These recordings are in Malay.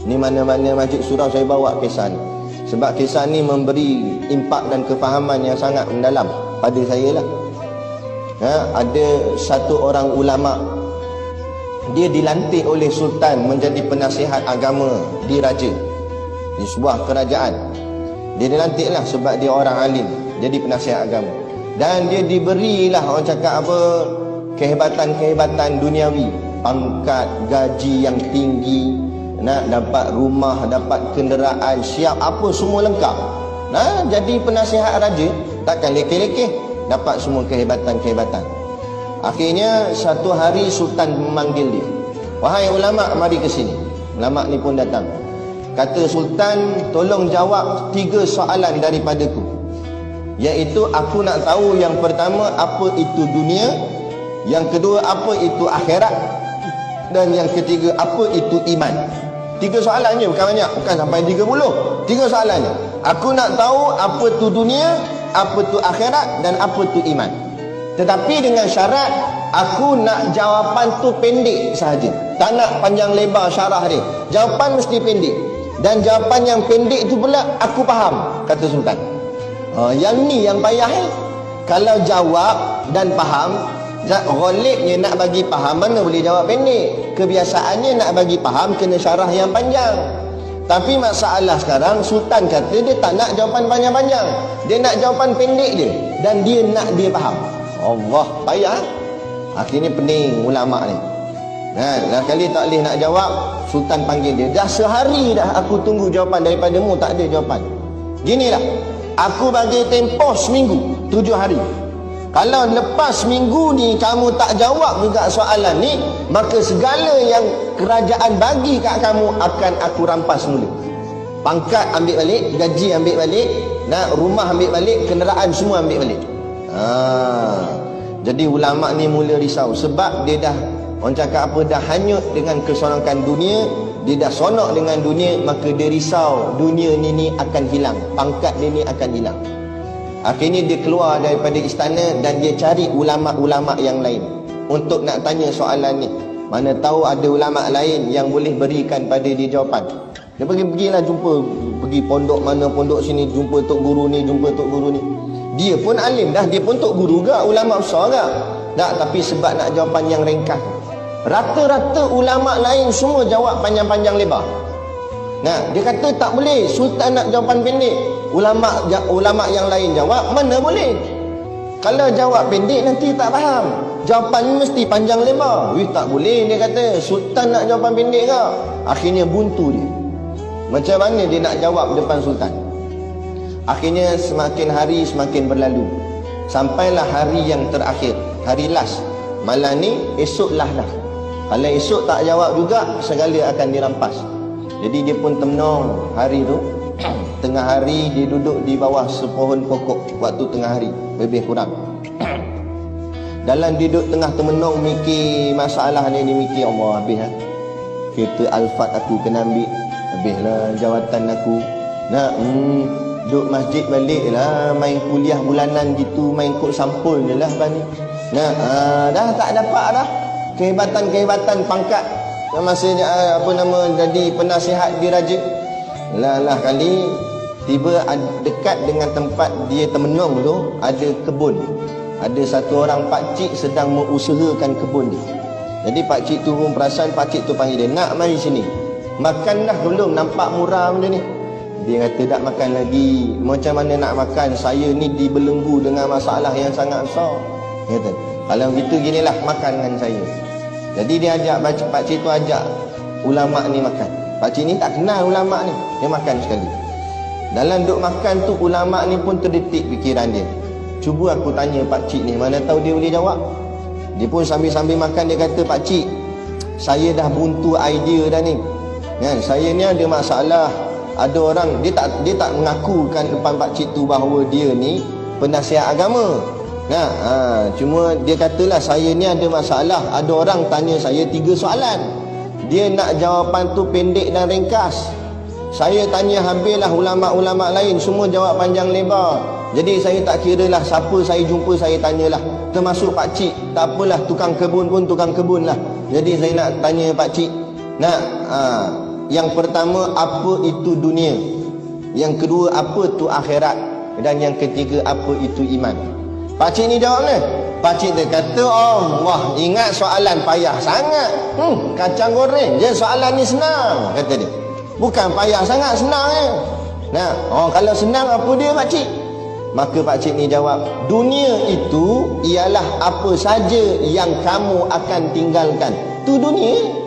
Ni mana-mana masjid surau saya bawa kisah ni. Sebab kisah ni memberi impak dan kefahaman yang sangat mendalam pada saya lah. Ada satu orang ulama, dia dilantik oleh sultan menjadi penasihat agama di raja, di sebuah kerajaan. Dia dilantik lah sebab dia orang alim, jadi penasihat agama. Dan dia diberilah, orang cakap apa, kehebatan-kehebatan duniawi, pangkat, gaji yang tinggi, nak dapat rumah, dapat kenderaan, siap apa semua lengkap. Jadi penasihat raja takkan lekeh-lekeh, dapat semua kehebatan-kehebatan. Akhirnya satu hari sultan memanggil dia, "Wahai ulama, mari ke sini." Ulama ni pun datang. Kata sultan, "Tolong jawab 3 soalan daripadaku. Iaitu aku nak tahu yang pertama apa itu dunia, yang kedua apa itu akhirat, dan yang ketiga apa itu iman." 3 soalan je, bukan banyak, bukan sampai 30. 3 soalan je. Aku nak tahu apa tu dunia, apa tu akhirat, dan apa tu iman. Tetapi dengan syarat aku nak jawapan tu pendek sahaja. Tak nak panjang lebar syarah dia. Jawapan mesti pendek. Dan jawapan yang pendek tu pula aku faham, kata sultan. Yang ni yang payah Kalau jawab dan faham, ghalibnya nak bagi faham mana boleh jawab pendek. Kebiasaannya nak bagi faham kena syarah yang panjang. Tapi masalah sekarang sultan kata dia tak nak jawapan panjang-panjang. Dia nak jawapan pendek je, dan dia nak dia faham. Allah, payah. Akhirnya pening ulama ni. Dah kali tak boleh nak jawab, sultan panggil dia. Dah sehari dah aku tunggu jawapan daripadamu, tak ada jawapan. Ginilah, aku bagi tempoh seminggu, 7 hari. Kalau lepas minggu ni kamu tak jawab juga soalan ni, maka segala yang kerajaan bagi kat kamu akan aku rampas mula. Pangkat ambil balik, gaji ambil balik, rumah ambil balik, kenderaan semua ambil balik. Jadi ulama ni mula risau sebab dia dah, orang cakap apa, dah hanyut dengan keseronokan dunia. Dia dah sonok dengan dunia, maka dia risau dunia ni akan hilang, pangkat dia ni akan hilang. Akhirnya dia keluar daripada istana dan dia cari ulama-ulama yang lain untuk nak tanya soalan ni. Mana tahu ada ulama lain yang boleh berikan pada dia jawapan. Dia pergilah jumpa, pergi pondok mana, pondok sini, jumpa tok guru ni, jumpa tok guru ni. Dia pun alim dah, dia pun tok guru ke, ulama besar ke. Tak, tapi sebab nak jawapan yang ringkas. Rata-rata ulama lain semua jawab panjang-panjang lebar. Dia kata tak boleh, sultan nak jawapan pendek. Ulama yang lain jawab, mana boleh. Kalau jawab pendek nanti tak faham. Jawapan mesti panjang lebar. Tak boleh, dia kata. Sultan nak jawapan pendek ke? Akhirnya buntu dia. Macam mana dia nak jawab depan sultan? Akhirnya semakin hari semakin berlalu. Sampailah hari yang terakhir, hari last. Malam ni, esok lah dah. Kalau esok tak jawab juga, segala akan dirampas. Jadi dia pun tenang hari tu. Tengah hari dia duduk di bawah sepohon pokok waktu tengah hari, lebih kurang. Dalam duduk tengah temenung mikir masalah ni, dia mikir, Allah, habis kereta Alphard aku kena ambil, habislah jawatan aku. Duduk masjid balik lah, main kuliah bulanan gitu, main kod sampul je lah ni. Dah tak dapat dah kehebatan-kehebatan pangkat masa jadi penasihat di raja. Lah kali tiba dekat dengan tempat dia temenung tu ada kebun. Ada satu orang pakcik sedang mengusahakan kebun dia. Jadi pakcik tu pun perasan, pakcik tu panggil dia, "Nak mari sini. Makan dah belum? Nampak murah benda ni." Dia kata, "Tak makan lagi." "Macam mana nak makan? Saya ni dibelenggu dengan masalah yang sangat besar." Dia kata, "Kalau gitu ginilah, makan dengan saya." Jadi dia ajak, pakcik tu ajak ulama ni makan. Pakcik ni tak kenal ulama ni, dia makan sekali. Dalam duk makan tu, ulama ni pun terdetik fikiran dia. Cuba aku tanya pakcik ni, mana tahu dia boleh jawab. Dia pun sambil-sambil makan, dia kata, "Pakcik, saya dah buntu idea dah ni. Saya ni ada masalah. Ada orang, dia tak mengakukan depan pakcik tu bahawa dia ni penasihat agama. Cuma dia katalah, saya ni ada masalah. Ada orang tanya saya 3 soalan. Dia nak jawapan tu pendek dan ringkas. Saya tanya habislah ulama-ulama lain, semua jawab panjang lebar. Jadi saya tak kira lah siapa saya jumpa, saya tanyalah. Termasuk pakcik. Tak apalah, tukang kebun pun tukang kebun lah. Jadi saya nak tanya pakcik, Yang pertama, apa itu dunia? Yang kedua, apa itu akhirat? Dan yang ketiga, apa itu iman? Pakcik ni jawab ni. Pakcik dia kata, Allah, ingat soalan payah sangat. Kacang goreng je, soalan ni senang, kata dia. Bukan payah sangat, senang je. Nah, kalau senang apa dia pakcik? Maka pakcik ni jawab, dunia itu ialah apa saja yang kamu akan tinggalkan. Tu dunia.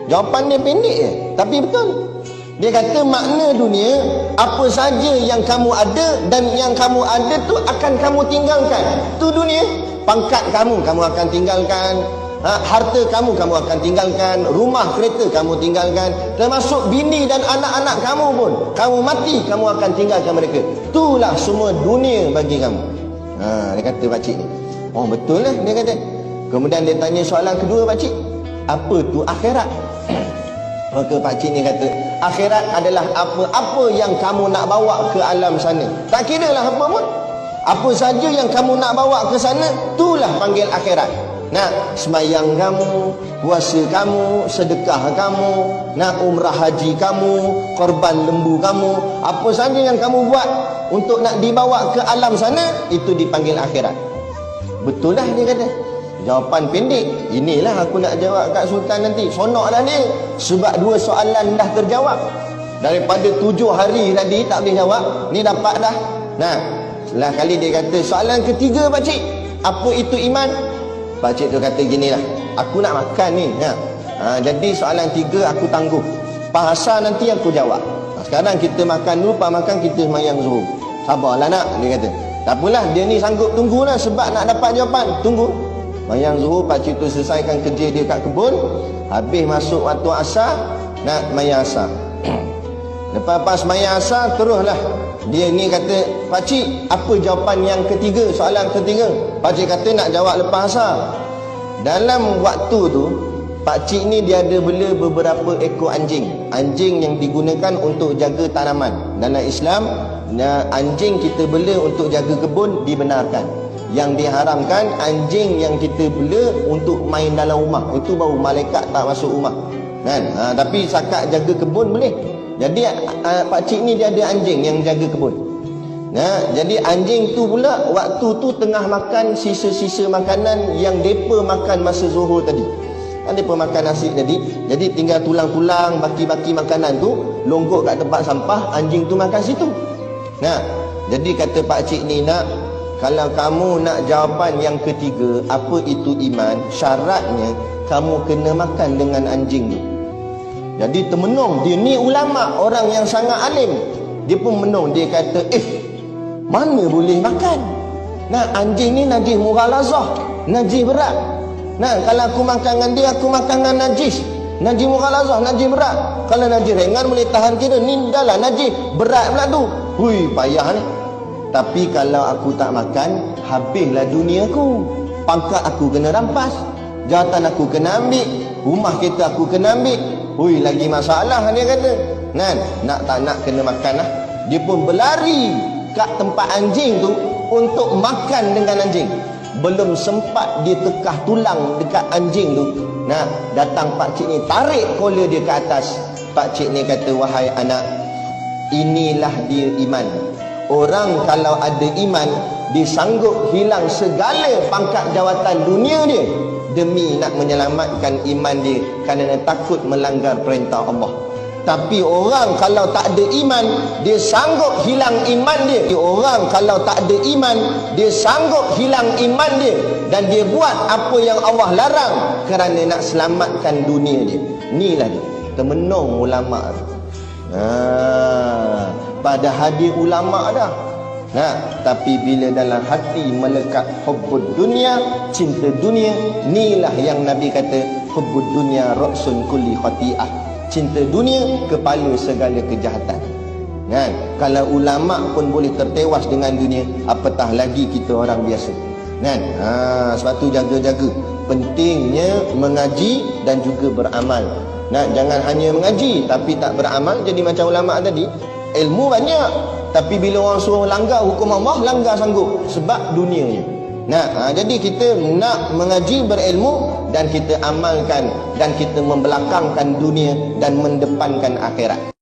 Jawapan dia pendek je, tapi betul. Dia kata makna dunia, apa saja yang kamu ada dan yang kamu ada tu akan kamu tinggalkan. Tu dunia. Pangkat kamu akan tinggalkan. Harta kamu akan tinggalkan. Rumah kereta kamu tinggalkan. Termasuk bini dan anak-anak kamu pun, kamu mati, kamu akan tinggalkan mereka. Itulah semua dunia bagi kamu. Dia kata pakcik ni. Betul lah dia kata. Kemudian dia tanya soalan kedua pakcik, apa tu akhirat? Maka pakcik ni kata, akhirat adalah apa-apa yang kamu nak bawa ke alam sana. Tak kira lah apa pun. Apa saja yang kamu nak bawa ke sana, itulah panggil akhirat. Semayang kamu, puasa kamu, sedekah kamu, umrah haji kamu, korban lembu kamu, apa saja yang kamu buat untuk nak dibawa ke alam sana, itu dipanggil akhirat. Betul lah dia kata. Jawapan pendek. Inilah aku nak jawab kat Sultan nanti. Sonoklah dia. Sebab 2 soalan dah terjawab. Daripada 7 hari tadi tak boleh jawab, ni dapat dah. Setelah kali dia kata, soalan ketiga pakcik, apa itu iman? Pakcik tu kata ginilah, aku nak makan ni. Jadi soalan 3 aku tangguh. Pasal nanti aku jawab. Sekarang kita makan dulu, lepas makan kita semayang zuhur. Sabarlah nak, dia kata. Tak apalah, dia ni sanggup tunggulah sebab nak dapat jawapan. Tunggu. Mayang zuhur, pakcik tu selesaikan kerja dia kat kebun. Habis masuk waktu asar, nak mayang asar. Lepas mayang asar, teruslah dia ni kata, pakcik, apa jawapan yang ketiga, soalan ketiga? Pakcik kata nak jawab lepas asar. Dalam waktu tu, pakcik ni dia ada bela beberapa ekor anjing. Anjing yang digunakan untuk jaga tanaman. Dalam Islam, anjing kita bela untuk jaga kebun dibenarkan. Yang diharamkan, anjing yang kita bela untuk main dalam rumah. Itu baru malaikat tak masuk rumah. Tapi sakat jaga kebun boleh. Jadi pakcik ni dia ada anjing yang jaga kebun. Jadi anjing tu pula waktu tu tengah makan sisa-sisa makanan yang depa makan masa zuhur tadi. Depa makan nasi tadi. Jadi tinggal tulang-tulang, baki-baki makanan tu longgok kat tempat sampah, anjing tu makan situ. Jadi kata pakcik ni, kalau kamu nak jawapan yang ketiga, apa itu iman, syaratnya kamu kena makan dengan anjing tu. Jadi termenung, dia ni ulama, orang yang sangat alim. Dia pun menung, dia kata, mana boleh makan? Anjing ni najis mughalazah, najis berat. Kalau aku makan dengan dia, aku makan dengan najis. Najis mughalazah, najis berat. Kalau najis ringan boleh tahan kira, ni dah lah najis berat pula tu. Hui, payah ni. Tapi kalau aku tak makan, habislah duniaku. Pangkat aku kena rampas, jawatan aku kena ambil, rumah kita aku kena ambil. Hui, lagi masalah dia kata. Nak tak nak kena makan lah. Dia pun berlari kat tempat anjing tu untuk makan dengan anjing. Belum sempat dia tekah tulang dekat anjing tu, datang pakcik ni tarik kola dia ke atas. Pakcik ni kata, wahai anak, inilah dia iman. Orang kalau ada iman, dia sanggup hilang segala pangkat jawatan dunia dia demi nak menyelamatkan iman dia, kerana takut melanggar perintah Allah. Tapi orang kalau tak ada iman, dia sanggup hilang iman dia. Orang kalau tak ada iman, dia sanggup hilang iman dia, dan dia buat apa yang Allah larang kerana nak selamatkan dunia dia. Inilah dia, termenung ulama tu. Pada hadir ulama dah. Tapi bila dalam hati melekat hubbud dunia, cinta dunia, inilah yang Nabi kata, hubbud dunia ra'sun kulli khati'ah. Cinta dunia kepala segala kejahatan. Kalau ulama pun boleh tertewas dengan dunia, apatah lagi kita orang biasa. Sebab tu jaga-jaga. Pentingnya mengaji dan juga beramal. Jangan hanya mengaji tapi tak beramal, jadi macam ulama tadi. Ilmu banyak, tapi bila orang suruh langgar hukum Allah, langgar sanggup sebab dunianya. Jadi kita nak mengaji, berilmu, dan kita amalkan dan kita membelakangkan dunia dan mendepankan akhirat.